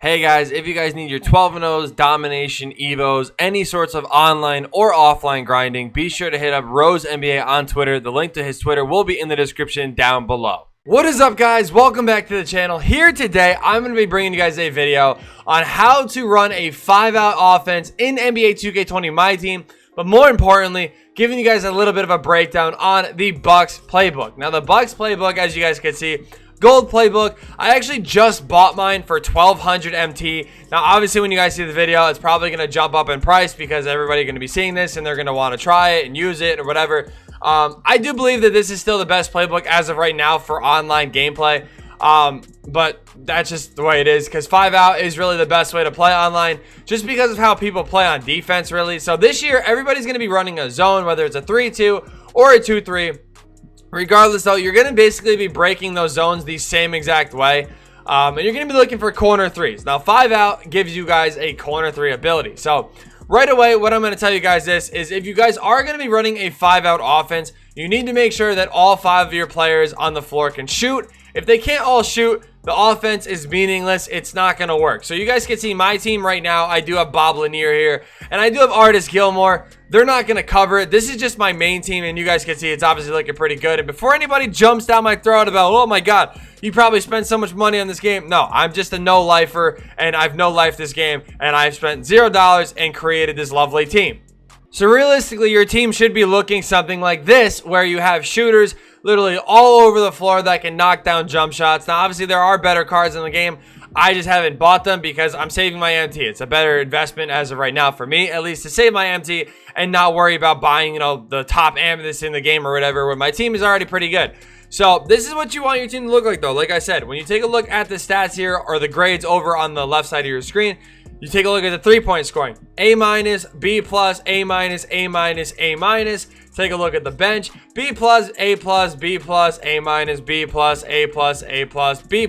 Hey guys, if you guys need your 12-0s, domination, evos, any sorts of online or offline grinding, be sure to hit up Rose NBA on Twitter. The link to his Twitter will be in the description down below. What is up, guys? Welcome back to the channel. Here today, I'm going to be bringing you guys a video on how to run a 5-out offense in NBA 2K20 Myteam, but more importantly, giving you guys a little bit of a breakdown on the Bucks playbook. Now, the Bucks playbook, as you guys can see, gold playbook. I actually just bought mine for 1200 MT. Now, obviously, when you guys see the video, it's probably going to jump up in price because everybody's going to be seeing this and they're going to want to try it and use it or whatever. I do believe that this is still the best playbook as of right now for online gameplay. But that's just the way it is because 5-out is really the best way to play online just because of how people play on defense, really. So this year, everybody's going to be running a zone, whether it's a 3-2 or a 2-3. Regardless, though, you're going to basically be breaking those zones the same exact way. And you're going to be looking for corner threes. Now, 5-out gives you guys a corner 3 ability. So, right away, what I'm going to tell you guys is if you guys are going to be running a 5-out offense, you need to make sure that all 5 of your players on the floor can shoot. If they can't all shoot, the offense is meaningless. It's not going to work. So you guys can see my team right now. I do have Bob Lanier here, and I do have Artist Gilmore. They're not going to cover it. This is just my main team, and you guys can see it's obviously looking pretty good. And before anybody jumps down my throat about, oh my God, you probably spent so much money on this game. No, I'm just a no-lifer, and I've no-life this game, and I've spent $0 and created this lovely team. So realistically, your team should be looking something like this, where you have shooters literally all over the floor that can knock down jump shots. Now, obviously, there are better cards in the game. I just haven't bought them because I'm saving my MT. It's a better investment as of right now for me, at least to save my MT and not worry about buying, the top amethyst in the game or whatever, when my team is already pretty good. So this is what you want your team to look like, though. Like I said, when you take a look at the stats here or the grades over on the left side of your screen, you take a look at the 3-point scoring. A-, B+, A-, A-, A-. Take a look at the bench. B+, A+, B+, A-, B+, A+, A+, B+.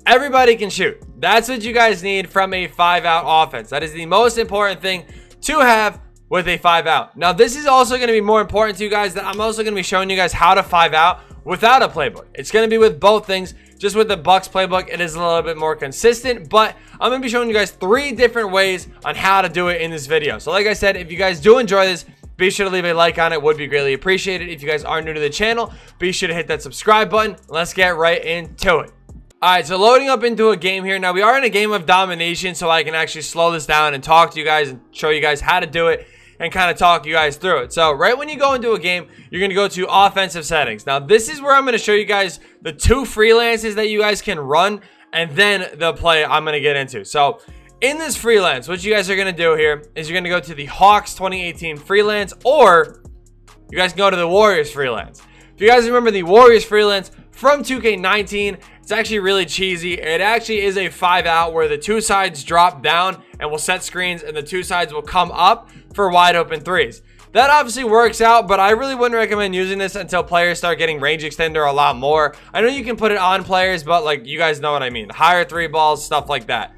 Everybody can shoot. That's what you guys need from a 5-out offense. That is the most important thing to have with a 5-out. Now, this is also going to be more important to you guys that I'm also going to be showing you guys how to 5-out without a playbook. It's going to be with both things. Just with the Bucks playbook, it is a little bit more consistent, but I'm going to be showing you guys 3 different ways on how to do it in this video. So like I said, if you guys do enjoy this, be sure to leave a like on it. Would be greatly appreciated. If you guys are new to the channel, be sure to hit that subscribe button. Let's get right into it. All right, so loading up into a game here. Now, we are in a game of domination, so I can actually slow this down and talk to you guys and show you guys how to do it and kind of talk you guys through it. So right when you go into a game, you're going to go to offensive settings. Now, this is where I'm going to show you guys the 2 freelances that you guys can run and then the play I'm going to get into. So in this freelance, what you guys are going to do here is you're going to go to the Hawks 2018 freelance, or you guys can go to the Warriors freelance. If you guys remember the Warriors freelance from 2K19, it's actually really cheesy. It actually is a 5-out where the 2 sides drop down and will set screens and the 2 sides will come up for wide open threes. That obviously works out, but I really wouldn't recommend using this until players start getting range extender a lot more. I know you can put it on players, but like you guys know what I mean. Higher 3 balls, stuff like that.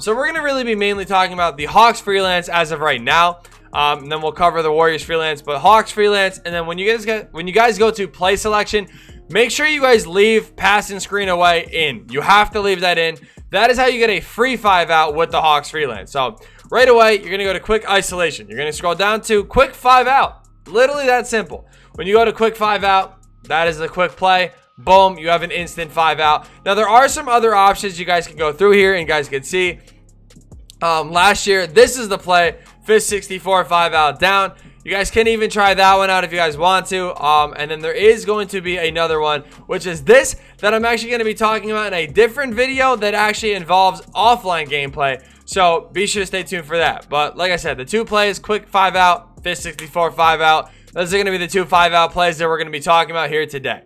So we're going to really be mainly talking about the Hawks freelance as of right now. And then we'll cover the Warriors freelance, but Hawks freelance. And then when you guys go to play selection, make sure you guys leave pass and screen away in. You have to leave that in. That is how you get a free 5-out with the Hawks freelance. So right away, you're going to go to quick isolation. You're going to scroll down to quick 5-out. Literally that simple. When you go to quick 5-out, that is the quick play. Boom, you have an instant 5-out. Now, there are some other options you guys can go through here and you guys can see. Last year, this is the play. Fist 64 5-out down. You guys can even try that one out if you guys want to. And then there is going to be another one, which is this, that I'm actually going to be talking about in a different video that actually involves offline gameplay. So be sure to stay tuned for that. But like I said, the 2 plays, quick 5-out, Fist 64 5-out. Those are going to be the 2 5-out plays that we're going to be talking about here today.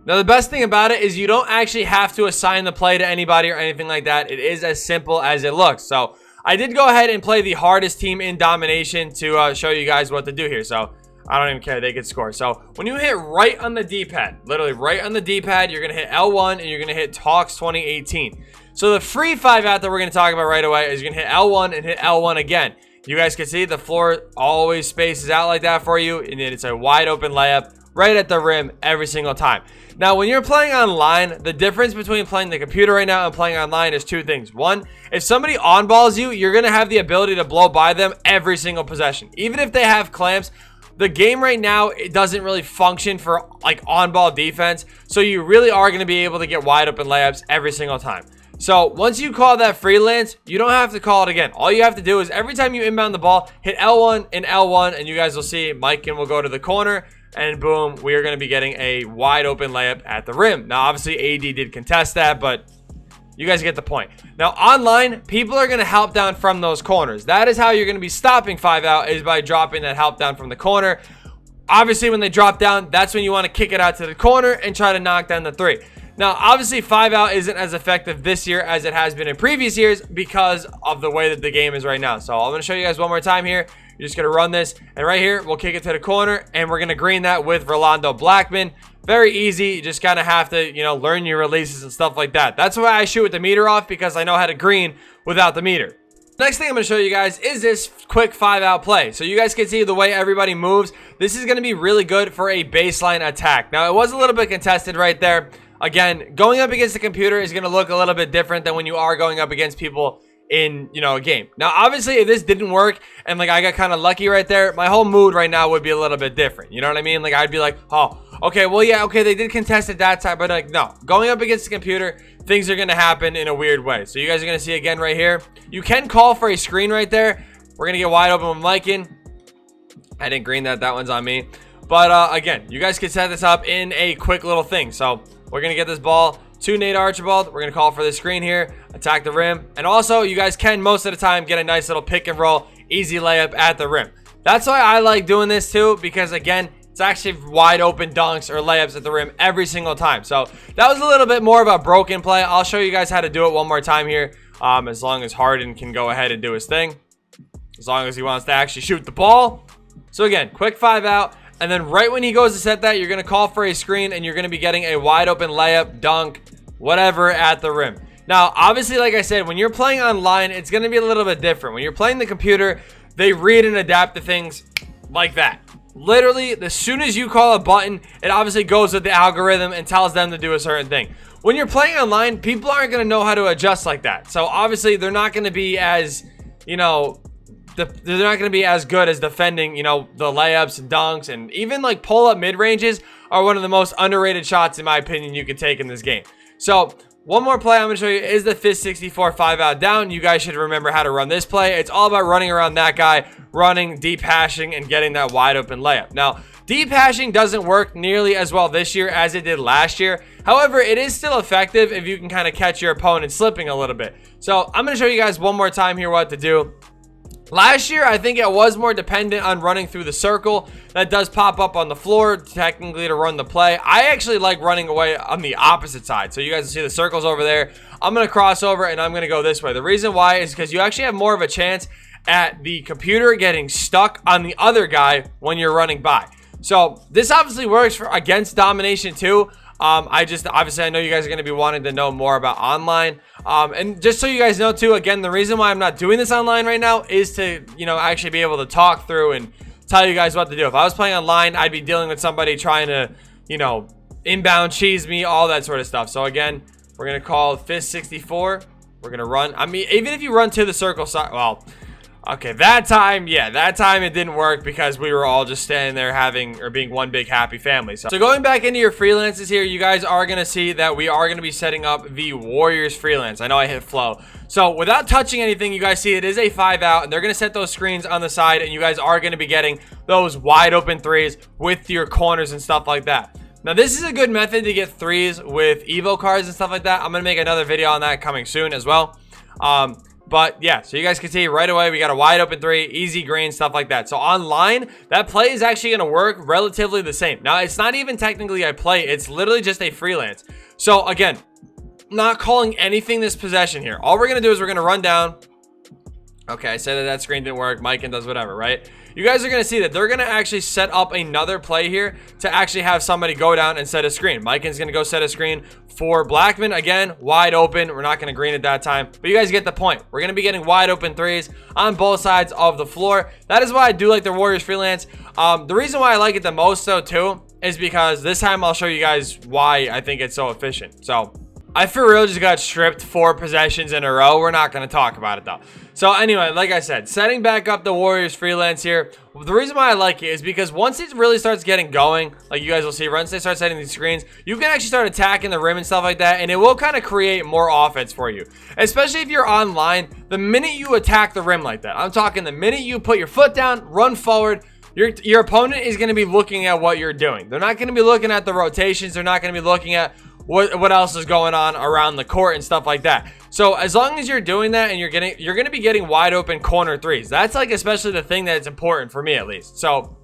Now, the best thing about it is you don't actually have to assign the play to anybody or anything like that. It is as simple as it looks. So I did go ahead and play the hardest team in domination to show you guys what to do here. So I don't even care. They could score. So when you hit right on the D-pad, literally right on the D-pad, you're going to hit L1 and you're going to hit Hawks 2018. So the free 5-out that we're going to talk about right away is you're going to hit L1 and hit L1 again. You guys can see the floor always spaces out like that for you, and it's a wide open layup right at the rim every single time. Now, when you're playing online, the difference between playing the computer right now and playing online is two things. One, if somebody on-balls you, you're going to have the ability to blow by them every single possession. Even if they have clamps, the game right now, it doesn't really function for like on-ball defense. So you really are going to be able to get wide open layups every single time. So once you call that freelance, you don't have to call it again. All you have to do is every time you inbound the ball, hit L1 and L1, and you guys will see Myteam will go to the corner. And boom, we are going to be getting a wide open layup at the rim. Now, obviously, AD did contest that, but you guys get the point. Now, online, people are going to help down from those corners. That is how you're going to be stopping 5-out, is by dropping that help down from the corner. Obviously, when they drop down, that's when you want to kick it out to the corner and try to knock down the 3. Now, obviously, 5-out isn't as effective this year as it has been in previous years because of the way that the game is right now. So I'm going to show you guys one more time here. You're just going to run this, and right here, we'll kick it to the corner, and we're going to green that with Rolando Blackman. Very easy. You just kind of have to, you know, learn your releases and stuff like that. That's why I shoot with the meter off, because I know how to green without the meter. Next thing I'm going to show you guys is this quick 5-out play. So you guys can see the way everybody moves. This is going to be really good for a baseline attack. Now, it was a little bit contested right there. Again, going up against the computer is going to look a little bit different than when you are going up against people in, you know, a game. Now, obviously, if this didn't work and like I got kind of lucky right there, my whole mood right now would be a little bit different. You know what I mean? Like, I'd be like, oh, okay, well, yeah, okay, they did contest at that time, but like, no, going up against the computer, things are going to happen in a weird way. So you guys are going to see again right here. You can call for a screen right there. We're going to get wide open with Myteam. I didn't green that. That one's on me. But again, you guys can set this up in a quick little thing. So we're going to get this ball to Nate Archibald. We're going to call for the screen here, attack the rim. And also, you guys can, most of the time, get a nice little pick and roll, easy layup at the rim. That's why I like doing this too, because again, it's actually wide open dunks or layups at the rim every single time. So that was a little bit more of a broken play. I'll show you guys how to do it one more time here, as long as Harden can go ahead and do his thing, as long as he wants to actually shoot the ball. So again, quick 5-out. And then right when he goes to set that, you're going to call for a screen, and you're going to be getting a wide open layup, dunk, whatever at the rim. Now, obviously, like I said, when you're playing online, it's going to be a little bit different. When you're playing the computer, they read and adapt to things like that. Literally, as soon as you call a button, it obviously goes with the algorithm and tells them to do a certain thing. When you're playing online, people aren't going to know how to adjust like that. So obviously, they're not going to be as, you know, they're not going to be as good as defending, you know, the layups and dunks, and even like pull-up mid-ranges are one of the most underrated shots, in my opinion, you could take in this game. So one more play I'm going to show you is the Fist 64 5-out down. You guys should remember how to run this play. It's all about running around that guy, running, deep hashing, and getting that wide open layup. Now, deep hashing doesn't work nearly as well this year as it did last year. However, it is still effective if you can kind of catch your opponent slipping a little bit. So I'm going to show you guys one more time here what to do. Last year, I think it was more dependent on running through the circle. That does pop up on the floor, technically, to run the play. I actually like running away on the opposite side. So you guys see the circles over there. I'm going to cross over, and I'm going to go this way. The reason why is because you actually have more of a chance at the computer getting stuck on the other guy when you're running by. So this obviously works for against domination too. Obviously, I know you guys are going to be wanting to know more about online. And just so you guys know too, again, the reason why I'm not doing this online right now is to, you know, actually be able to talk through and tell you guys what to do. If I was playing online, I'd be dealing with somebody trying to, you know, inbound cheese me, all that sort of stuff. So again, we're going to call Fist 64. We're going to run. I mean, even if you run to the circle side, well, okay, that time it didn't work because we were all just standing there being one big happy family. So going back into your freelances here, you guys are going to see that we are going to be setting up the Warriors freelance. I know I hit flow. So without touching anything, you guys see it is a 5-out, and they're going to set those screens on the side, and you guys are going to be getting those wide open threes with your corners and stuff like that. Now, this is a good method to get threes with Evo cards and stuff like that. I'm going to make another video on that coming soon as well. But yeah, so you guys can see right away, we got a wide open three, easy green, stuff like that. So online, that play is actually going to work relatively the same. Now, it's not even technically a play. It's literally just a freelance. So again, not calling anything this possession here. All we're going to do is we're going to run down. Okay, I said that screen didn't work. Myteam does whatever, right? You guys are going to see that they're going to actually set up another play here to actually have somebody go down and set a screen. Myteam's going to go set a screen for Blackman. Again, wide open. We're not going to green at that time, but you guys get the point. We're going to be getting wide open threes on both sides of the floor. That is why I do like the Warriors freelance. The reason why I like it the most, though, too, is because this time I'll show you guys why I think it's so efficient. So I for real just got stripped 4 possessions in a row. We're not going to talk about it though. So anyway, like I said, setting back up the Warriors freelance here. The reason why I like it is because once it really starts getting going, like you guys will see, once they start setting these screens, you can actually start attacking the rim and stuff like that, and it will kind of create more offense for you. Especially if you're online, the minute you attack the rim like that, I'm talking the minute you put your foot down, run forward, your opponent is going to be looking at what you're doing. They're not going to be looking at the rotations. They're not going to be looking at what else is going on around the court and stuff like that. So as long as you're doing that and you're going to be getting wide open corner threes. That's like especially the thing that's important for me at least. So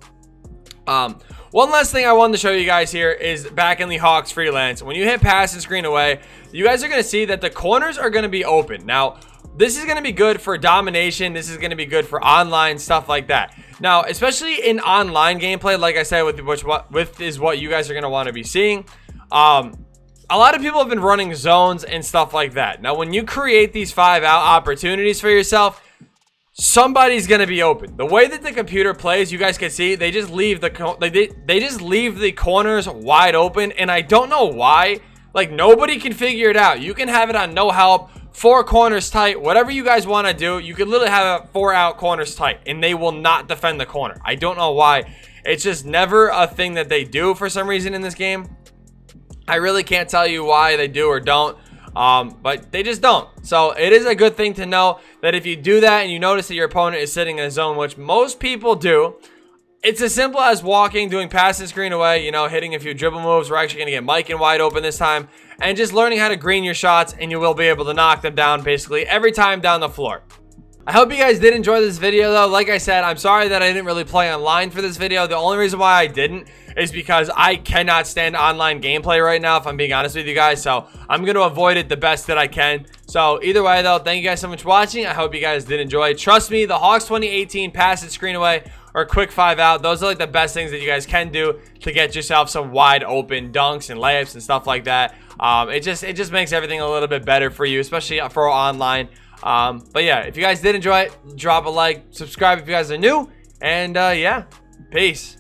one last thing I wanted to show you guys here is back in the Hawks freelance. When you hit pass and screen away, you guys are going to see that the corners are going to be open. Now, this is going to be good for domination. This is going to be good for online stuff like that. Now, especially in online gameplay, like I said, with is what you guys are going to want to be seeing. A lot of people have been running zones and stuff like that. Now, when you create these 5-out opportunities for yourself, somebody's going to be open. The way that the computer plays, you guys can see, they just leave the corners wide open, and I don't know why. Like, nobody can figure it out. You can have it on no help, 4 corners tight, whatever you guys want to do. You could literally have a 4-out corners tight, and they will not defend the corner. I don't know why. It's just never a thing that they do for some reason in this game. I really can't tell you why they do or don't, but they just don't. So it is a good thing to know that if you do that and you notice that your opponent is sitting in a zone, which most people do, it's as simple as walking, doing pass and screen away, you know, hitting a few dribble moves. We're actually going to get Mike and wide open this time, and just learning how to green your shots, and you will be able to knock them down basically every time down the floor. I hope you guys did enjoy this video though. Like I said, I'm sorry that I didn't really play online for this video. The only reason why I didn't is because I cannot stand online gameplay right now, if I'm being honest with you guys. So I'm going to avoid it the best that I can. So either way though, thank you guys so much for watching. I hope you guys did enjoy. Trust me, the Hawks 2018 pass and screen away or quick 5-out, those are like the best things that you guys can do to get yourself some wide open dunks and layups and stuff like that. It just makes everything a little bit better for you, especially for online. But yeah, if you guys did enjoy it, drop a like, subscribe if you guys are new, and yeah, peace.